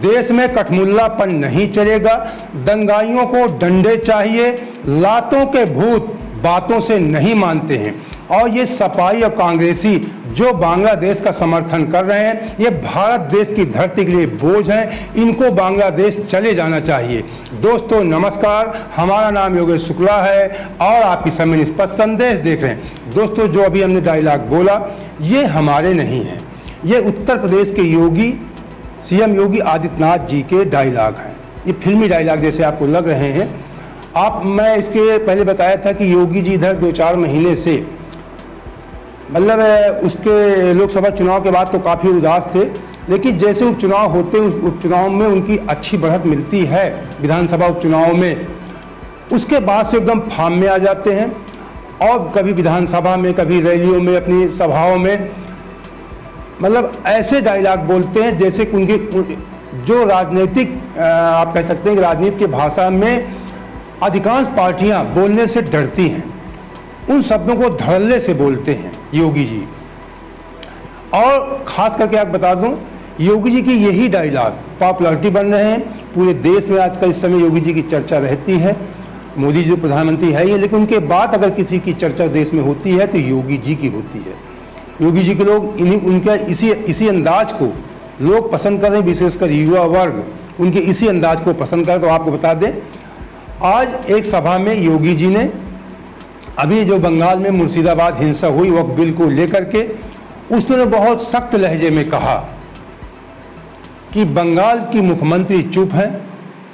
देश में कठमुल्लापन नहीं चलेगा, दंगाइयों को डंडे चाहिए, लातों के भूत बातों से नहीं मानते हैं। और ये सपाई और कांग्रेसी जो बांग्लादेश का समर्थन कर रहे हैं, ये भारत देश की धरती के लिए बोझ हैं, इनको बांग्लादेश चले जाना चाहिए। दोस्तों नमस्कार, हमारा नाम योगेश शुक्ला है और आप इस समय निष्पक्ष संदेश देख रहे हैं। दोस्तों जो अभी हमने डायलॉग बोला ये हमारे नहीं हैं, ये उत्तर प्रदेश के योगी सीएम योगी आदित्यनाथ जी के डायलॉग हैं। ये फिल्मी डायलॉग जैसे आपको लग रहे हैं। मैं इसके पहले बताया था कि योगी जी इधर 2-4 महीने से मतलब उसके लोकसभा चुनाव के बाद तो काफ़ी उदास थे, लेकिन जैसे उपचुनाव होते हैं उस उपचुनाव में उनकी अच्छी बढ़त मिलती है विधानसभा उपचुनाव में, उसके बाद से एकदम फार्म में आ जाते हैं और कभी विधानसभा में कभी रैलियों में अपनी सभाओं में मतलब ऐसे डायलॉग बोलते हैं जैसे कि उनके जो राजनीतिक आप कह सकते हैं कि राजनीति की भाषा में अधिकांश पार्टियां बोलने से डरती हैं, उन शब्दों को धड़ल्ले से बोलते हैं योगी जी। और ख़ास करके आप बता दूं, योगी जी की यही डायलॉग पॉपुलरिटी बन रहे हैं पूरे देश में। आजकल इस समय योगी जी की चर्चा रहती है, मोदी जी प्रधानमंत्री है ही, लेकिन उनके बाद अगर किसी की चर्चा देश में होती है तो योगी जी की होती है। योगी जी के लोग उनका इसी अंदाज को लोग पसंद कर रहे हैं, विशेषकर युवा वर्ग उनके इसी अंदाज को पसंद कर। तो आपको बता दें, आज एक सभा में योगी जी ने अभी जो बंगाल में मुर्शिदाबाद हिंसा हुई वक्फ बिल को लेकर के उसने बहुत सख्त लहजे में कहा कि बंगाल की मुख्यमंत्री चुप हैं,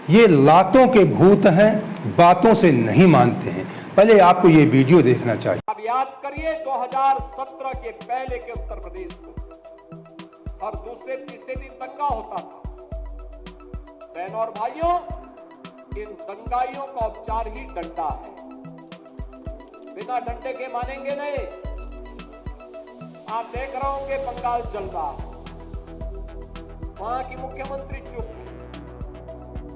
ये लातों के भूत हैं, बातों से नहीं मानते हैं। पहले आपको ये वीडियो देखना चाहिए। अब याद करिए 2017 के पहले के उत्तर प्रदेश को, और दूसरे तीसरे दिन दंगा होता था। बहनों और भाइयों, इन दंगाइयों का उपचार ही डंडा है, बिना डंडे के मानेंगे नहीं। आप देख रहे होंगे बंगाल जल रहा है, वहां की मुख्यमंत्री चुप,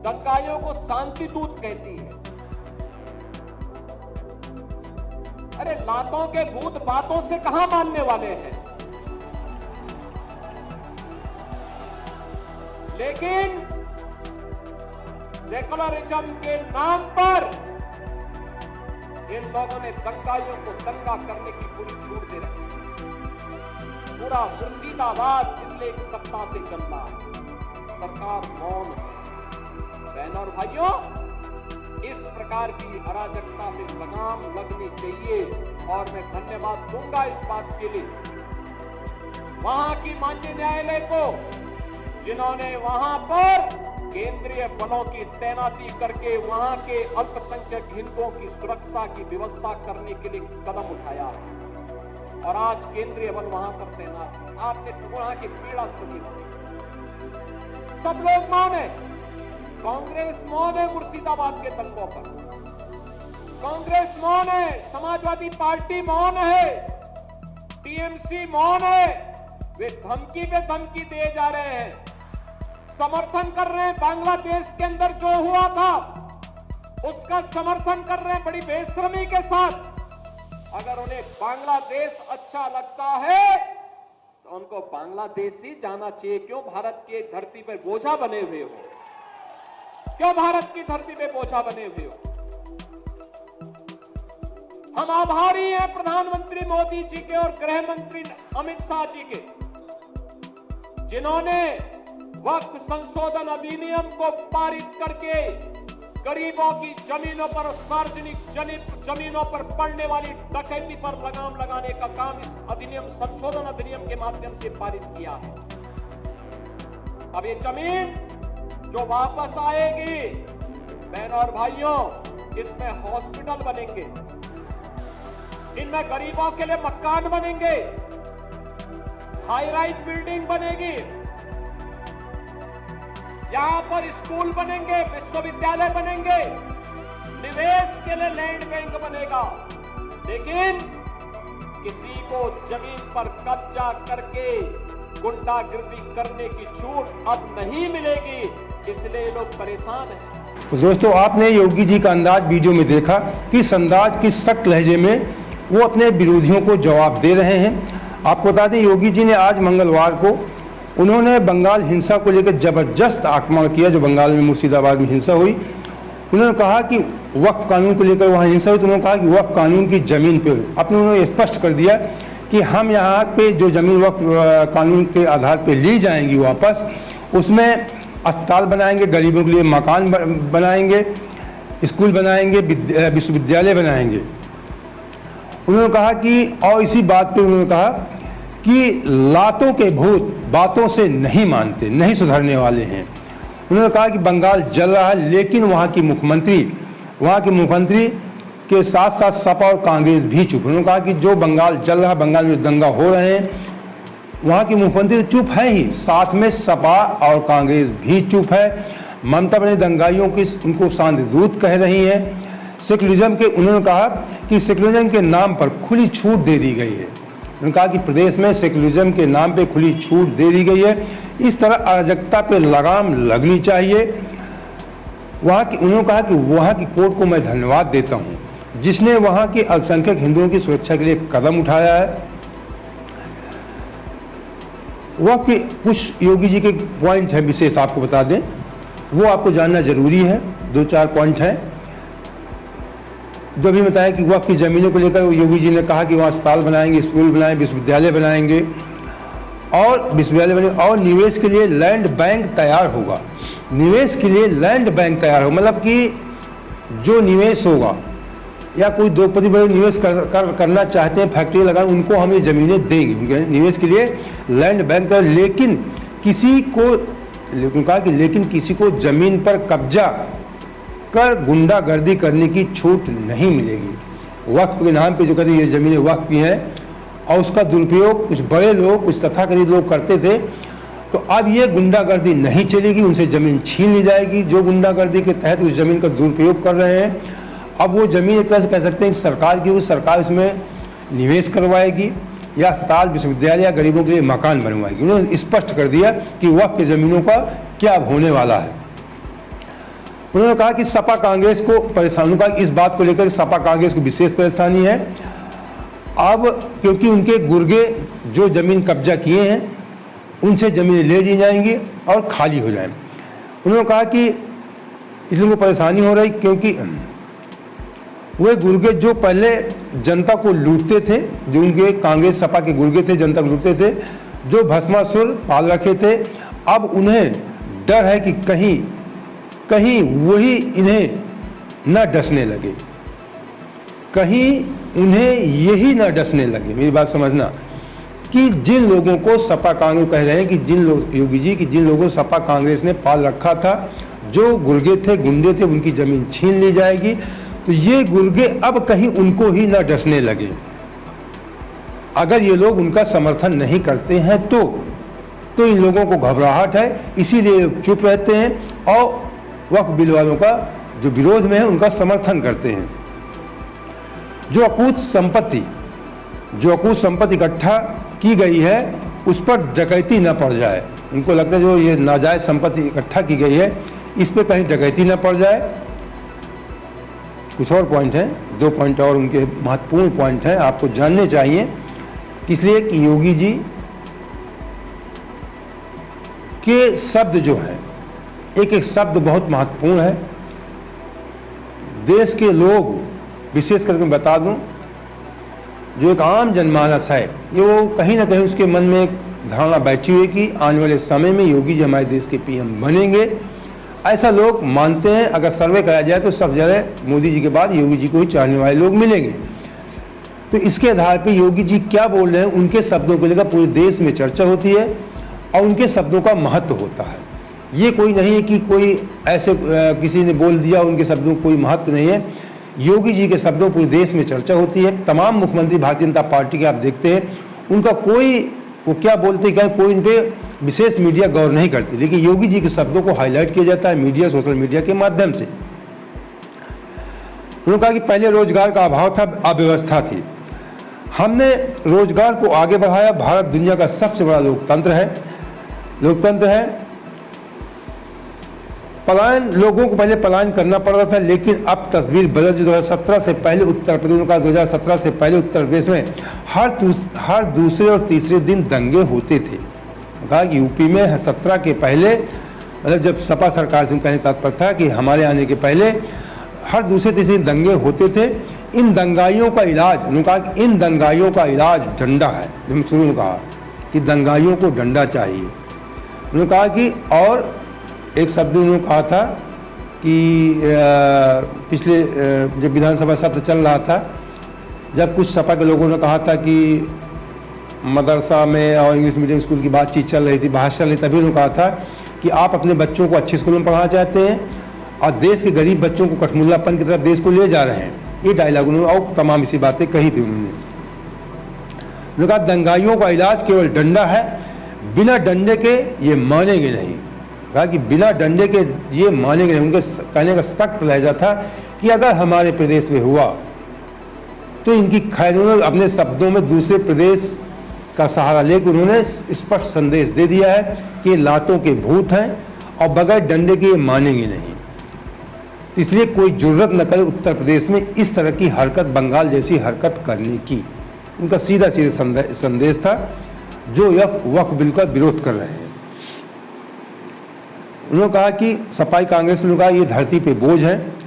दंगाइयों को शांति दूत कहती है। अरे लातों के भूत बातों से कहां मानने वाले हैं। लेकिन सेकुलरिज्म के नाम पर इन लोगों ने दंगाइयों को दंगा करने की पूरी छूट दे रखी है। पूरा मुर्शिदाबाद पिछले एक सप्ताह से चल रहा है, सरकार मौन है। बहनों और भाइयों, इस प्रकार की अराजकता में लगाम लगनी चाहिए और मैं धन्यवाद दूंगा इस बात के लिए वहां की माननीय न्यायालय को, जिन्होंने वहां पर केंद्रीय बलों की तैनाती करके वहां के अल्पसंख्यक हिंदुओं की सुरक्षा की व्यवस्था करने के लिए कदम उठाया है और आज केंद्रीय बल वहां पर तैनात है। आपने वहां की पीड़ा सुनी होगी, सब लोग मौन है। कांग्रेस मौन है मुर्शिदाबाद के दंगों पर, कांग्रेस मौन है, समाजवादी पार्टी मौन है, टीएमसी मौन है। वे धमकी पे धमकी दिए जा रहे हैं, समर्थन कर रहे हैं। बांग्लादेश के अंदर जो हुआ था उसका समर्थन कर रहे हैं बड़ी बेशर्मी के साथ। अगर उन्हें बांग्लादेश अच्छा लगता है तो उनको बांग्लादेश ही जाना चाहिए। क्यों भारत की धरती पर बोझा बने हुए हो, क्यों भारत की धरती पे बोझा बने हुए हो। हम आभारी हैं प्रधानमंत्री मोदी जी के और गृह मंत्री अमित शाह जी के, जिन्होंने वक्फ संशोधन अधिनियम को पारित करके गरीबों की जमीनों पर, सार्वजनिक जमीनों पर पड़ने वाली डकैती पर लगाम लगाने का काम इस अधिनियम, संशोधन अधिनियम के माध्यम से पारित किया है। अब ये जमीन जो वापस आएगी, बहनों और भाइयों, इसमें हॉस्पिटल बनेंगे, इनमें गरीबों के लिए मकान बनेंगे, हाई राइज बिल्डिंग बनेगी, यहां पर स्कूल बनेंगे, विश्वविद्यालय बनेंगे, निवेश के लिए लैंड बैंक बनेगा। लेकिन किसी को जमीन पर कब्जा करके गुंडागिर्दी करने की छूट अब नहीं मिलेगी, इसलिए लोग परेशान हैं। तो दोस्तों आपने योगी जी का अंदाज वीडियो में देखा, किस अंदाज किस सख्त लहजे में वो अपने विरोधियों को जवाब दे रहे हैं। आपको बता दें योगी जी ने आज मंगलवार को उन्होंने बंगाल हिंसा को लेकर ज़बरदस्त आक्रमण किया, जो बंगाल में मुर्शिदाबाद में हिंसा हुई। उन्होंने कहा कि वक्फ कानून को लेकर वहाँ हिंसा हुई, तो उन्होंने कहा कि वक्फ कानून की ज़मीन पे अपने उन्होंने स्पष्ट कर दिया कि हम यहाँ पे जो ज़मीन वक्फ कानून के आधार पे ली जाएंगी वापस, उसमें अस्पताल बनाएंगे, गरीबों के लिए मकान बनाएंगे, स्कूल बनाएंगे, विश्वविद्यालय बनाएंगे। उन्होंने कहा कि और इसी बात पे उन्होंने कहा कि लातों के भूत बातों से नहीं मानते, नहीं सुधरने वाले हैं। उन्होंने कहा कि बंगाल जल रहा है, लेकिन वहाँ की मुख्यमंत्री के साथ साथ सपा और कांग्रेस भी चुप। उन्होंने कहा कि जो बंगाल जल रहा है, बंगाल में दंगा हो रहे हैं, वहाँ की मुख्यमंत्री चुप है ही, साथ में सपा और कांग्रेस भी चुप है। ममता बनर्जी दंगाइयों की उनको शांत दूत कह रही हैं। सेकुलरिज्म के उन्होंने कहा कि सेकुलरिज्म के नाम पर खुली छूट दे दी गई है। उन्होंने कहा कि प्रदेश में सेकुलरिज्म के नाम पे खुली छूट दे दी गई है, इस तरह अराजकता पे लगाम लगनी चाहिए। उन्होंने कहा कि वहाँ की कोर्ट को मैं धन्यवाद देता हूँ जिसने वहाँ के अल्पसंख्यक हिंदुओं की सुरक्षा के लिए कदम उठाया है। वह कुछ योगी जी के पॉइंट है विशेष आपको बता दें, वो आपको जानना जरूरी है। 2-4 पॉइंट हैं जो भी बताया कि वक्फ की ज़मीनों को लेकर योगी जी ने कहा कि वहाँ अस्पताल बनाएंगे, स्कूल बनाएंगे, विश्वविद्यालय बनाएंगे और निवेश के लिए लैंड बैंक तैयार होगा। निवेश के लिए लैंड बैंक तैयार होगा, मतलब कि जो निवेश होगा या कोई उद्योगपति बड़े निवेश करना चाहते हैं, फैक्ट्री लगाएं, उनको हम ये ज़मीनें देंगे निवेश के लिए लैंड बैंक तैयार। लेकिन किसी को ज़मीन पर कब्जा कर गुंडागर्दी करने की छूट नहीं मिलेगी। वक्फ के नाम पे जो कहते ये ज़मीनें वक्फ की हैं और उसका दुरुपयोग कुछ बड़े लोग, कुछ तथाकथित लोग करते थे, तो अब ये गुंडागर्दी नहीं चलेगी, उनसे ज़मीन छीन ली जाएगी। जो गुंडागर्दी के तहत उस ज़मीन का दुरुपयोग कर रहे हैं, अब वो ज़मीन एक तरह से कह सकते हैं सरकार की, उस सरकार इसमें निवेश करवाएगी या अस्पताल, विश्वविद्यालय या गरीबों के लिए मकान बनवाएगी। उन्होंने स्पष्ट कर दिया कि वक्फ की ज़मीनों का क्या होने वाला है। उन्होंने कहा कि सपा कांग्रेस को परेशानी का इस बात को लेकर सपा कांग्रेस को विशेष परेशानी है अब, क्योंकि उनके गुर्गे जो ज़मीन कब्जा किए हैं उनसे ज़मीनें ले दी जाएंगी और खाली हो जाएं। उन्होंने कहा कि इसलिए उनको परेशानी हो रही क्योंकि वे गुर्गे जो पहले जनता को लूटते थे, जो उनके कांग्रेस सपा के गुर्गे थे, जनता को लूटते थे, जो भस्मासुर पाल रखे थे, अब उन्हें डर है कि कहीं वही इन्हें न डसने लगे, कहीं उन्हें यही न डसने लगे। मेरी बात समझना कि जिन लोगों को सपा कांग्रेस कह रहे हैं कि योगी जी की जिन लोगों को सपा कांग्रेस ने पाल रखा था, जो गुर्गे थे, गुंडे थे, उनकी ज़मीन छीन ली जाएगी, तो ये गुर्गे अब कहीं उनको ही न डसने लगे। अगर ये लोग उनका समर्थन नहीं करते हैं तो इन लोगों को घबराहट है, इसीलिए चुप रहते हैं और वक्फ बिल वालों का जो विरोध में है उनका समर्थन करते हैं। जो अकूत संपत्ति इकट्ठा की गई है उस पर डकैती न पड़ जाए, उनको लगता है जो ये नाजायज संपत्ति इकट्ठा की गई है इस पर कहीं डकैती न पड़ जाए। कुछ और पॉइंट हैं, 2 पॉइंट और उनके महत्वपूर्ण पॉइंट हैं, आपको जानने चाहिए, इसलिए कि योगी जी के शब्द जो हैं, एक एक शब्द बहुत महत्वपूर्ण है। देश के लोग, विशेष करके मैं बता दूं, जो एक आम जनमानस है, ये वो कहीं ना कहीं उसके मन में एक धारणा बैठी हुई कि आने वाले समय में योगी जी हमारे देश के पीएम बनेंगे। ऐसा लोग मानते हैं। अगर सर्वे कराया जाए तो सबसे ज़्यादा मोदी जी के बाद योगी जी को ही चाहने वाले लोग मिलेंगे। तो इसके आधार पर योगी जी क्या बोल रहे हैं, उनके शब्दों को लेकर पूरे देश में चर्चा होती है और उनके शब्दों का महत्व होता है। ये कोई नहीं है कि कोई ऐसे किसी ने बोल दिया, उनके शब्दों को कोई महत्व नहीं है। योगी जी के शब्दों पूरे देश में चर्चा होती है। तमाम मुख्यमंत्री भारतीय जनता पार्टी के आप देखते हैं, उनका वो क्या बोलते क्या, कोई इन पर विशेष मीडिया गौर नहीं करती, लेकिन योगी जी के शब्दों को हाईलाइट किया जाता है मीडिया, सोशल मीडिया के माध्यम से। उन्होंने कहा कि पहले रोजगार का अभाव था, अव्यवस्था थी, हमने रोजगार को आगे बढ़ाया। भारत दुनिया का सबसे बड़ा लोकतंत्र है। पलायन, लोगों को पहले पलायन करना पड़ता था, लेकिन अब तस्वीर बदल। 2017 से पहले उत्तर प्रदेश का 2017 से पहले उत्तर प्रदेश में हर दूसरे और तीसरे दिन दंगे होते थे। कहा कि यूपी में 17 के पहले, मतलब जब सपा सरकार से कहने तात्पर्य था कि हमारे आने के पहले हर दूसरे तीसरे दंगे होते थे। इन दंगाइयों का इलाज, उन्होंने कहा कि इन दंगाइयों का इलाज डंडा है। जब शुरू में कहा कि दंगाइयों को डंडा चाहिए, उन्होंने कहा कि, और एक शब्द उन्होंने कहा था कि पिछले जब विधानसभा सत्र चल रहा था, जब कुछ सपा के लोगों ने कहा था कि मदरसा में और इंग्लिश मीडियम स्कूल की बातचीत चल रही थी, बहस चल रही, तभी उन्होंने कहा था कि आप अपने बच्चों को अच्छे स्कूलों में पढ़ाना चाहते हैं और देश के गरीब बच्चों को कठमुल्लापन की तरफ देश को ले जा रहे हैं। ये डायलॉग उन्होंने और तमाम इसी बातें कही थी। उन्होंने कहा दंगाइयों का इलाज केवल डंडा है, बिना डंडे के ये मानेंगे नहीं। कहा कि बिना डंडे के ये मानेंगे नहीं। उनके कहने का सख्त लहजा था कि अगर हमारे प्रदेश में हुआ तो इनकी खैर, उन्होंने अपने शब्दों में दूसरे प्रदेश का सहारा लेकर उन्होंने स्पष्ट संदेश दे दिया है कि लातों के भूत हैं और बगैर डंडे के ये मानेंगे नहीं। इसलिए कोई जुर्रत न करे उत्तर प्रदेश में इस तरह की हरकत, बंगाल जैसी हरकत करने की। उनका सीधा सीधा संदेश था जो यह वक्फ बिल का विरोध कर रहे हैं। उन्होंने कहा कि सपाई कांग्रेस ने कहा ये धरती पे बोझ है।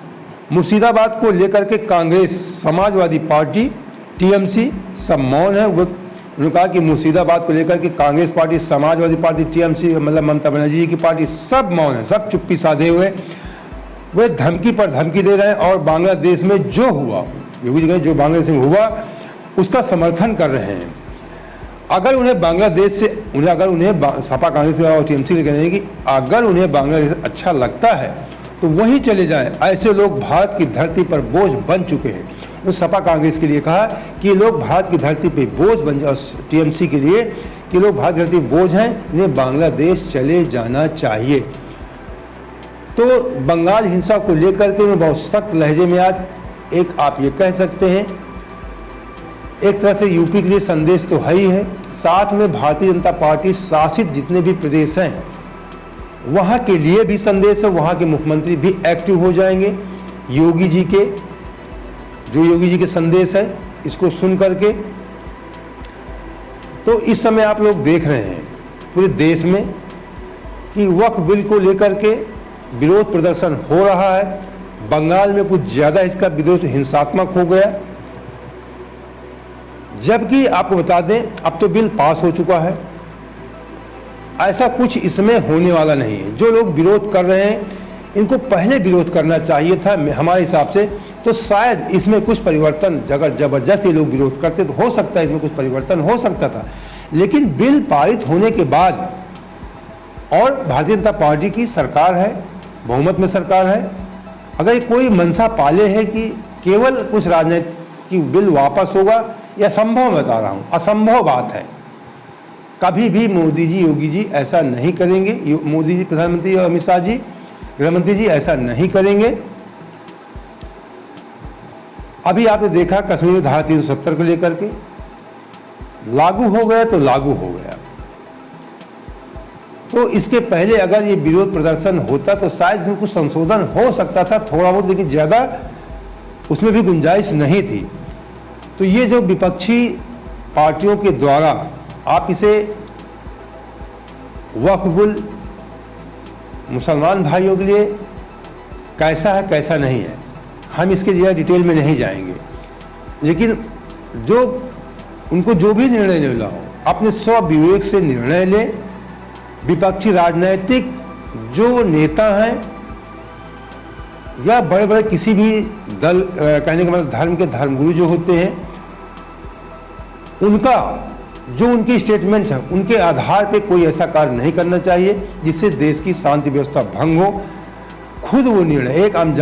मुर्शिदाबाद को लेकर के कांग्रेस, समाजवादी पार्टी, टीएमसी सब मौन है। उन्होंने कहा कि मुर्शिदाबाद को लेकर के Congress party, Samajwadi party, TMC मतलब ममता बनर्जी जी की पार्टी सब मौन है, सब चुप्पी साधे हुए। वे धमकी पर धमकी दे रहे हैं और बांग्लादेश में जो हुआ, योगी जी कहें जो बांग्लादेश में हुआ उसका समर्थन कर रहे हैं। अगर उन्हें बांग्लादेश से, अगर उन्हें सपा कांग्रेस और टीएमसी कह रहे हैं कि अगर उन्हें बांग्लादेश अच्छा लगता है तो वहीं चले जाएं। ऐसे लोग भारत की धरती पर बोझ बन चुके हैं। उन्होंने सपा कांग्रेस के लिए कहा कि ये लोग भारत की धरती पे बोझ बन जाए, और टीएमसी के लिए कि लोग भारत की धरती बोझ हैं, इन्हें बांग्लादेश चले जाना चाहिए। तो बंगाल हिंसा को लेकर के उन्होंने बहुत सख्त लहजे में आज एक आप ये कह सकते हैं एक तरह से यूपी के लिए संदेश तो है ही है, साथ में भारतीय जनता पार्टी शासित जितने भी प्रदेश हैं वहाँ के लिए भी संदेश है। वहाँ के मुख्यमंत्री भी एक्टिव हो जाएंगे योगी जी के, जो योगी जी के संदेश है इसको सुन करके। तो इस समय आप लोग देख रहे हैं पूरे देश में कि वक्फ बिल को लेकर के विरोध प्रदर्शन हो रहा है। बंगाल में कुछ ज़्यादा इसका विरोध हिंसात्मक हो गया, जबकि आपको बता दें अब तो बिल पास हो चुका है। ऐसा कुछ इसमें होने वाला नहीं है। जो लोग विरोध कर रहे हैं इनको पहले विरोध करना चाहिए था हमारे हिसाब से। तो शायद इसमें कुछ परिवर्तन, अगर जबरदस्ती लोग विरोध करते तो हो सकता है इसमें कुछ परिवर्तन हो सकता था। लेकिन बिल पारित होने के बाद, और भारतीय जनता पार्टी की सरकार है, बहुमत में सरकार है, अगर कोई मंशा पाले है कि केवल कुछ राजनीतिक बिल वापस होगा, यह संभव बता रहा हूँ, असंभव बात है। कभी भी मोदी जी, योगी जी ऐसा नहीं करेंगे। मोदी जी प्रधानमंत्री और अमित शाह जी गृहमंत्री जी ऐसा नहीं करेंगे। अभी आपने देखा कश्मीर में धारा 370 को लेकर के लागू हो गया तो लागू हो गया। तो इसके पहले अगर ये विरोध प्रदर्शन होता तो शायद इसमें कुछ संशोधन हो सकता था थोड़ा बहुत, लेकिन ज़्यादा उसमें भी गुंजाइश नहीं थी। तो ये जो विपक्षी पार्टियों के द्वारा आप इसे वक्फ बिल मुसलमान भाइयों के लिए कैसा है कैसा नहीं है, हम इसके ज़्यादा डिटेल में नहीं जाएंगे। लेकिन जो उनको जो भी निर्णय लेना हो अपने स्वविवेक से निर्णय लें। विपक्षी राजनीतिक जो नेता हैं या बड़े बड़े किसी भी दल, कहने का मतलब धर्म के धर्मगुरु जो होते हैं, उनका जो उनकी स्टेटमेंट है उनके आधार पे कोई ऐसा कार्य नहीं करना चाहिए जिससे देश की शांति व्यवस्था भंग हो। खुद वो निर्णय, एक आम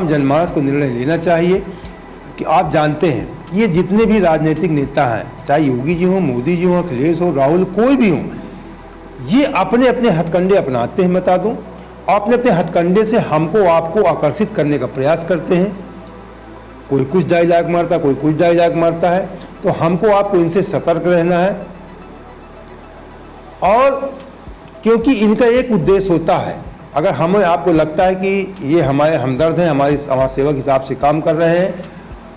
जनमानस को निर्णय लेना चाहिए कि आप जानते हैं ये जितने भी राजनीतिक नेता हैं, चाहे योगी जी हों, मोदी जी हों, अखिलेश हो, राहुल, कोई भी हों, ये अपने अपने हथकंडे अपनाते हैं, बता दूं, अपने अपने हथकंडे से हमको आपको आकर्षित करने का प्रयास करते हैं। कोई कुछ डायलॉग मारता, कोई कुछ डायलॉग मारता है। तो हमको आपको इनसे सतर्क रहना है। और क्योंकि इनका एक उद्देश्य होता है, अगर हमें आपको लगता है कि ये हमारे हमदर्द हैं, हमारी समाज सेवक हिसाब से काम कर रहे हैं,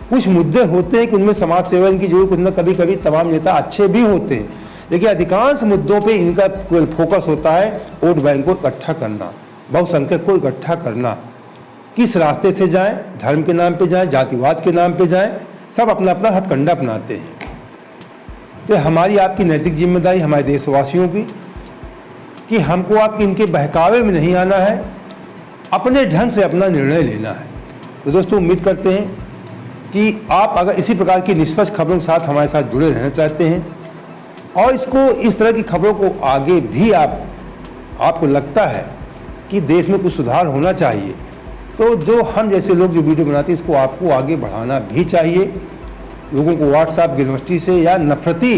कुछ मुद्दे होते हैं कि उनमें समाज सेवा इनकी जरूर कुछ ना कभी कभी तमाम नेता अच्छे भी होते हैं, देखिए अधिकांश मुद्दों पे इनका फोकस होता है वोट बैंक को इकट्ठा करना, बहुसंख्यक को इकट्ठा करना। किस रास्ते से जाएं, धर्म के नाम पे जाएं, जातिवाद के नाम पे जाएं, सब अपना अपना हथकंडा अपनाते हैं। तो हमारी आपकी नैतिक जिम्मेदारी हमारे देशवासियों की कि हमको आप इनके बहकावे में नहीं आना है, अपने ढंग से अपना निर्णय लेना है। तो दोस्तों उम्मीद करते हैं कि आप अगर इसी प्रकार की निष्पक्ष खबरों के साथ हमारे साथ जुड़े रहना चाहते हैं और इस तरह की खबरों को आगे भी आपको लगता है कि देश में कुछ सुधार होना चाहिए, तो जो हम जैसे लोग जो वीडियो बनाते हैं इसको आपको आगे बढ़ाना भी चाहिए। लोगों को व्हाट्सएप यूनिवर्सिटी से या नफरती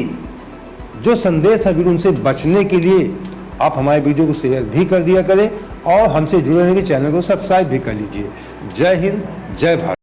जो संदेश है उनसे बचने के लिए आप हमारे वीडियो को शेयर भी कर दिया करें और हमसे जुड़े रहने के चैनल को सब्सक्राइब भी कर लीजिए। जय हिंद, जय भारत।